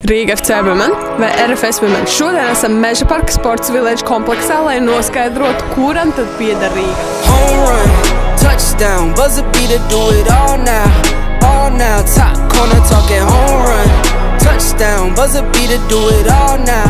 Rīga FC Women vai RFS Women. Šodien esam Meža parka Sports Village kompleksā, lai noskaidrotu, kuram tad pieder Rīga. Home run, touchdown, buzzer beater, do it all now, top corner talking home run, touchdown, buzzer beater, do it all now,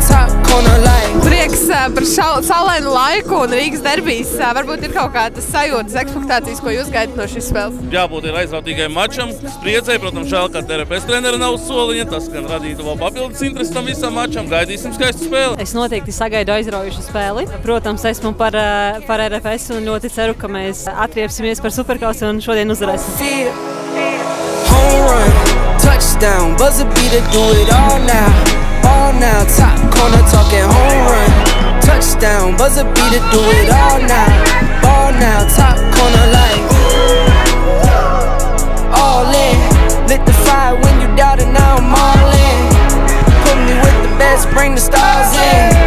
top corner like. Prieks par saulainu laiku un Rīgas derbijas. Varbūt ir kaut kādas sajūtas, ekspektācijas, ko jūs gaidat no šīs spēles? Jābūt ir aizrautīgai mačam, spriedzei, protams, žēl, ka RFS trenera nav uz soliņa, tas gan radītu vēl papildus interesi tam visam mačam, gaidīsim skaistu spēli. Es noteikti sagaidu aizraujušu spēli. Protams, esmu par RFS un ļoti ceru, ka mēs atriepsimies par Superkausu un šodien uzvarēsim. Home run, touchdown, buzzer beater, do it all now, top corner talking home run, touchdown, buzzer beater, do it all now, top corner like. All in, lit the fire when you doubt it, now I'm all in. Put me with the best, bring the stars in.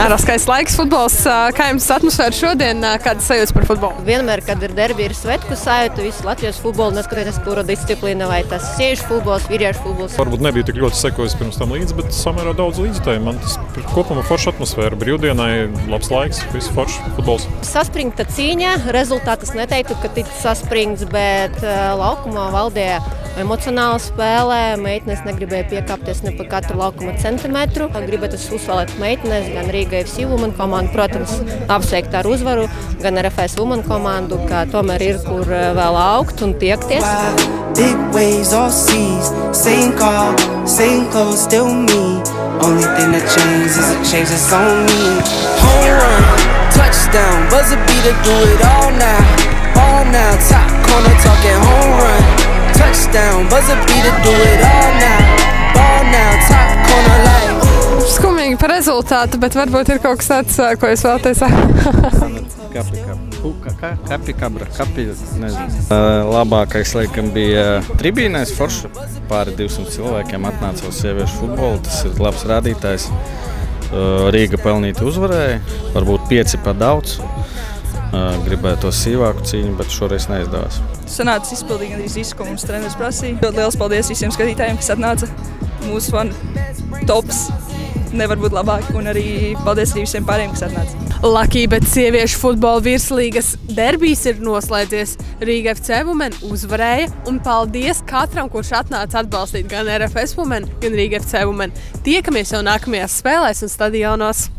Ārā skaists laiks, futbols. Kā jums atmosfēra šodien? Kādas sajūtas par futbolu? Vienmēr, kad ir derbi, ir svētku sajūta, visu Latvijas futbolu, neskatoties, kura disciplīna, vai tas sieviešu futbols, vīriešu futbols. Varbūt nebija tik ļoti sekojis pirms tam līdzi, bet samērā daudz līdzjutēju. Man tas kopumā forša atmosfēra. Brīvdienai labs laiks, viss foršs futbols. Saspringta cīņa, rezultātus neteiktu, ka tic saspringts, bet laukumā valdīja emocionāla spēlē. Meitenes negribēja piekāpties ne pa katru laukuma centimetru. Gribētu uzsvēlēt meitenes, gan Rīga FC Women komandu, protams, apsveikt ar uzvaru, gan RFS Women komandu, ka tomēr ir kur vēl augt un tiekties. Big waves, all seas, same car, same clothes, still me. Only thing that changes is a change that's on me. Home run, touchdown, buzzer beater, do it all now, top corner talking home run, touchdown, buzzer beater, do it all now, top corner like. Skumīgi par rezultātu, bet varbūt ir kaut kas tāds, ko jūs vēlaties. Labākais, laikam, bija tribīnēs forša. Pāri 200 cilvēkiem atnāca uz sieviešu futbolu. Tas ir labs rādītājs. Rīga pelnīti uzvarēja. Varbūt 5 par daudz. Gribēja to sīvāku cīņu, bet šoreiz neizdevās. Sanāca izpildīt gandrīz visu, ko mums treneris prasīja. Ļoti liels paldies visiem skatītājiem, kas atnāca. Mūsu fani tops. Nevar būt labāk, un arī paldies arī visiem pārējiem, kas atnāca. Laki, bet sieviešu futbola virslīgas derbijas ir noslēdzies. Rīga FC Women uzvarēja, un paldies katram, kurš atnāca atbalstīt gan RFS Women, gan Rīga FC Women. Tiekamies jau nākamajās spēlēs un stadionos.